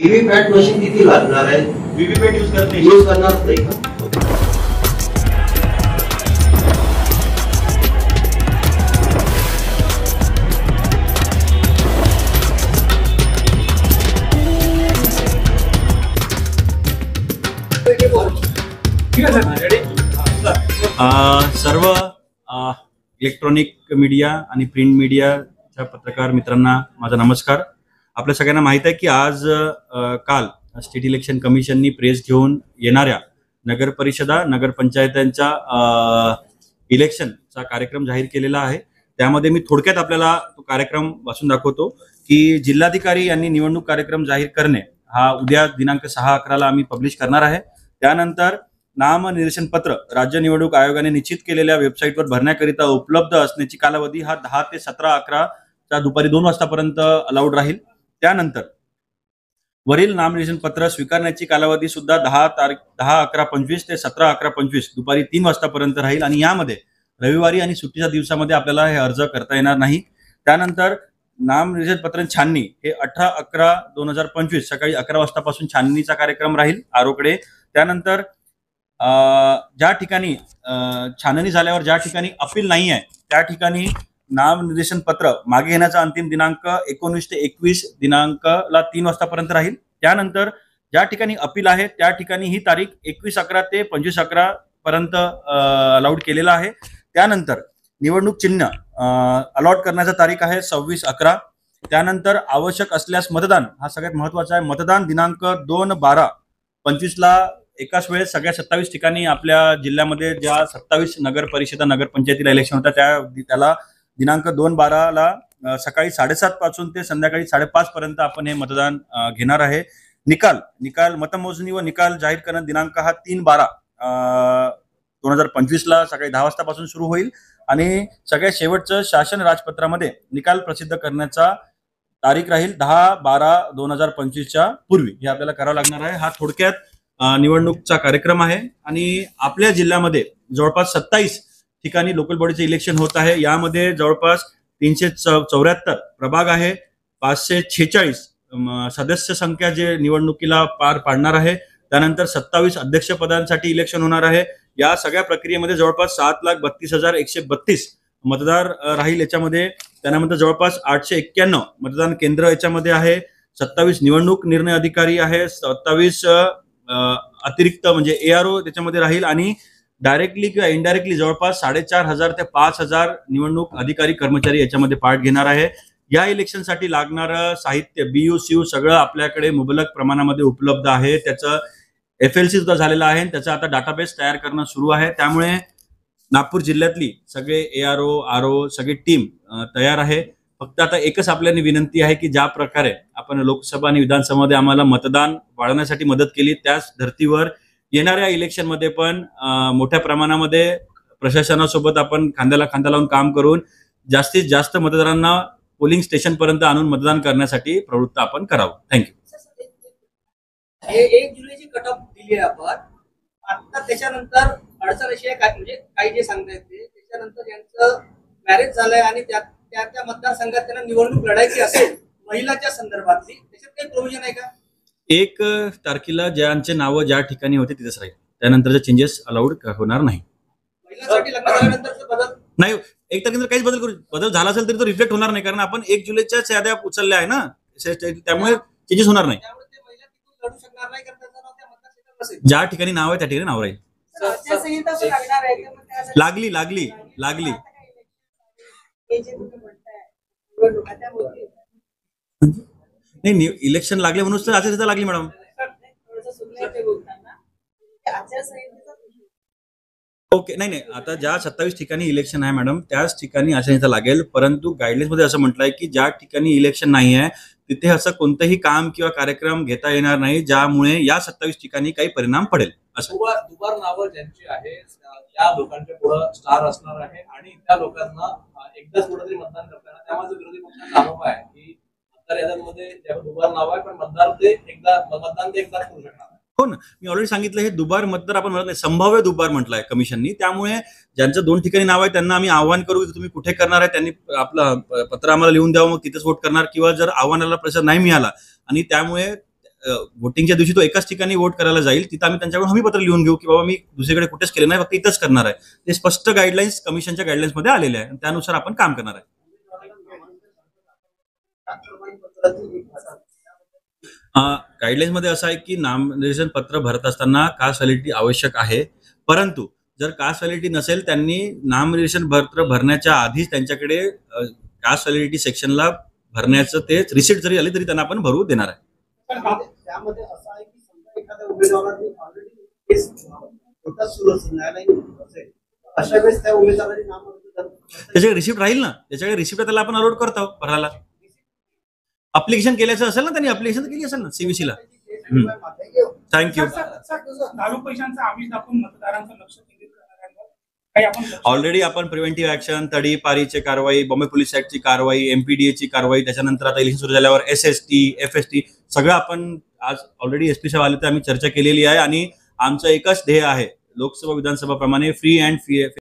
VVPAT machine किती लागणार आहे? व्हीव्हीपॅट यूज करणार नाही का? सर्व इलेक्ट्रॉनिक मीडिया आणि प्रिंट मीडियाच्या पत्रकार मित्रांना माझा नमस्कार. आपल्या सगळ्यांना माहित आहे की आज काल स्टेट इलेक्शन कमिशननी प्रेस घेऊन येणाऱ्या नगर परिषदा नगरपंचायतांच्या इलेक्शनचा कार्यक्रम जाहीर केलेला आहे. त्यामध्ये मी थोडक्यात आपल्याला तो कार्यक्रम वाचून दाखवतो की जिल्हाधिकारी यांनी निवडणूक कार्यक्रम जाहीर करणे हा उद्या दिनांक 6/11 आम्ही पब्लिश करणार आहे. त्यानंतर नामनिर्देशन पत्र राज्य निवडणूक आयोगाने निश्चित केलेल्या वेबसाईटवर भरण्याकरिता उपलब्ध असण्याची कालावधी हा 10 ते 17/11 दुपारी 2 वाजतापर्यंत अलाउड राहील. त्यानंतर वरील नामनिर्देशन पत्र स्वीकारण्याची कालावधी सुद्धा 10/11/25 ते 17/11/25 दुपारी 3 वाजतापर्यंत राहील आणि यामध्ये रविवारी आणि सुट्टीच्या दिवसामध्ये आपल्याला हे अर्ज करता येणार नाही. त्यानंतर नामनिर्देशन पत्र छाननी हे 18/11/2025 सकाळी 11 वाजतापासून छाननीचा कार्यक्रम राहील आरोकडे. त्यानंतर ज्या ठिकाणी छाननी झाल्यावर ज्या ठिकाणी अपील नाही आहे त्या ठिकाणी नामनिर्देशन पत्र मागे घेण्याचा अंतिम दिनांक 19 ते 21 दिनांकला 3 वाजतापर्यंत राहील. त्यानंतर ज्या ठिकाणी अपील आहे त्या ठिकाणी ही तारीख 21/11 ते 25/11 पर्यंत अलाउड केलेला आहे. त्यानंतर निवडणूक चिन्ह अलॉट करण्याचा तारीख आहे 26/11. त्यानंतर आवश्यक असल्यास मतदान हा सगळ्यात महत्वाचा आहे. मतदान दिनांक 2/12/25 एकाच वेळेस सगळ्या 27 ठिकाणी आपल्या जिल्ह्यामध्ये ज्या 27 नगर परिषदा नगरपंचायतीला इलेक्शन होता त्याला दिनांक 2/12 सकाळी 7:30 पासून ते संध्याकाळी 5:30 पर्यंत आपण हे मतदान घेणार आहे. निकाल मतमोजणी व निकाल जाहीर करण्याचा दिनांक हा 3/12/2025 सकाळी 10 वाजतापासून सुरू होईल आणि सगळ्यात शेवटचं शासन राजपत्रामध्ये निकाल प्रसिद्ध करण्याचा तारीख राहील 10/12/2025 पूर्वी. हे आपल्याला करावं लागणार आहे. हा थोडक्यात निवडणूकचा कार्यक्रम आहे आणि आपल्या जिल्ह्यामध्ये जवळपास 27 ठिकाणी लोकल बॉडीचे इलेक्शन होत आहे. यामध्ये जवळपास 374 प्रभाग आहे, 546 सदस्य संख्या जे निवडणुकीला पार पाडणार आहे. त्यानंतर 27 अध्यक्ष पदांसाठी इलेक्शन होणार आहे. या सगळ्या प्रक्रियेमध्ये जवळपास 7,32,132 मतदार राहील याच्यामध्ये. त्यानंतर जवळपास 891 मतदान केंद्र याच्यामध्ये आहे. 27 निवडणूक निर्णय अधिकारी आहे, 27 अतिरिक्त म्हणजे ARO त्याच्यामध्ये राहील आणि डायरेक्टली किंवा इनडायरेक्टली जवळपास 4,500 ते 5,000 निवडणूक अधिकारी कर्मचारी याच्यामध्ये पार्ट घेणार आहे. या इलेक्शनसाठी लागणारं साहित्य BU सगळं आपल्याकडे मुबलक प्रमाणामध्ये उपलब्ध आहे. त्याचं FLC सुद्धा झालेलं आहे. त्याचा आता डाटाबेस तयार करणं सुरू आहे. त्यामुळे नागपूर जिल्ह्यातली सगळे ARO सगळी टीम तयार आहे. फक्त आता एकच आपल्याला विनंती आहे की ज्या प्रकारे आपण लोकसभा आणि विधानसभामध्ये आम्हाला मतदान वाढवण्यासाठी मदत केली त्याच धर्तीवर येणाऱ्या इलेक्शनमध्ये पण मोठ्या प्रमाणामध्ये प्रशासनासोबत आपण खांद्याला खांदा लावून काम करून जास्तीत जास्त मतदारांना पोलिंग स्टेशन पर्यंत आणून मतदान करण्यासाठी प्रवृत्त आपण करावं. थँक्यू. 1 जुलैची कट ऑफ दिली आहे आपण आता. त्याच्यानंतर अडचण अशी आहे काय म्हणजे काही जे सांगता येते त्याच्यानंतर यांचं मॅरेज झालंय आणि त्या मतदारसंघात त्यांना निवडणूक लढायची असेल महिलाच्या संदर्भातली त्याच्यात काही प्रोव्हिजन आहे का? 1 तारखेला ज्यांचे नावं ज्या ठिकाणी होते तिथेच राहील. त्यानंतरचे चेंजेस अलाउड होणार नाही. महिलांसाठी लग्न झाल्यानंतर बदल नाही. 1 तारखेनंतर काहीच बदल झाला असेल तरी तो रिफ्लेक्ट होणार नाही कारण आपण 1 जुलैच्याच याद्या उचलल्या आहे ना, त्यामुळे चेंजेस होणार नाही. लढू शकणार नाही कारण त्याचं नाव त्या मतदारसंघात नसेल. ज्या ठिकाणी नाव आहे त्या ठिकाणी नाव राहील. लागली नाही इलेक्शन लागले म्हणून तर आचारसंहिता लागली मॅडम. ओके नाही आता ज्या 27 ठिकाणी इलेक्शन आहे मॅडम त्याच ठिकाणी आचारसंहिता लागेल. परंतु गाईडलाईन्स मध्ये असं म्हटलंय की ज्या ठिकाणी इलेक्शन नाही आहे तिथे असं कोणतंही काम किंवा कार्यक्रम घेता येणार नाही ज्यामुळे या 27 ठिकाणी काही परिणाम पडेल. असं दुबार नावं ज्यांची आहे त्या लोकांच्या पुढे स्टार असणार आहे आणि त्या लोकांना एकदाच कुठेतरी मतदान करताना त्यामध्ये विरोधी पक्षाचा आरोप आहे की मतदार याद्यांमध्ये दुबार नाव आहे पण मतदान ते एकदाच करू शकणार. हो ना, मी ऑलरेडी सांगितलं हे दुबार मतदार आपण म्हणत नाही, संभाव्य दुबार म्हटलंय कमिशननी. त्यामुळे ज्यांचं 2 ठिकाणी नाव आहे त्यांना आम्ही आव्हान करू की तुम्ही कुठे करणार आहे त्यांनी आपलं पत्र आम्हाला लिहून द्यावं, मग तिथेच वोट करणार. किंवा जर आव्हानाला प्रतिसाद नाही मिळाला आणि त्यामुळे वोटिंगच्या दिवशी तो एकाच ठिकाणी वोट करायला जाईल, तिथं आम्ही त्यांच्याकडून हमीपत्र लिहून घेऊ की बाबा मी दुसरीकडे कुठेच केलं नाही, फक्त इथंच करणार आहे. ते स्पष्ट गाईडलाईन्स कमिशनच्या गाईडलाईन्स मध्ये आलेले आहे, त्यानुसार आपण काम करणार आहे. गाईडलाईन्स मध्ये असं आहे की नामनिर्देशन पत्र भरत असताना कास्ट व्हॅलिडिटी आवश्यक आहे, परंतु जर कास्ट व्हॅलिडिटी नसेल त्यांनी नामनिर्देशन पत्र भरण्याच्या आधीच त्यांच्याकडे कास्ट व्हॅलिडिटी सेक्शनला भरण्याचं ते रिसिप्ट जरी आली तरी त्यांना आपण भरू देणार आहे. त्यामध्ये असं आहे की समजा एखाद्या उमेदवारांनी ऑलरेडी केस कोर्टात सुरू असेल, न्यायालयीन असेल, अशा वेळेस त्या उमेदवारांनी नामनिर्देशन त्याच्याकडे रिसिप्ट राहील ना, त्याच्याकडे रिसिप्ट त्याला आपण अलॉट करतो भरायला. अप्लिकेशन केल्याचं असेल ना, त्यांनी अप्लिकेशन केली असेल ना सीबीसीला. थँक्यू. दारू पैशांचा आमिष दाखवून मतदारांचं लक्ष केंद्रित करणाऱ्यांवर काही आपण ऑलरेडी आपण प्रिव्हेंटिव्ह ऍक्शन, तडीपारीची कारवाई, बॉम्बे पोलीस ऍक्टची कारवाई, एमपीडीएची कारवाई, त्याच्यानंतर आता इलेक्शन सुरू झाल्यावर SST, FST सगळं आपण आज ऑलरेडी SP साहेब आले तर आम्ही चर्चा केलेली आहे. आणि आमचं एकच ध्येय आहे, लोकसभा विधानसभा प्रमाणे फ्री अँड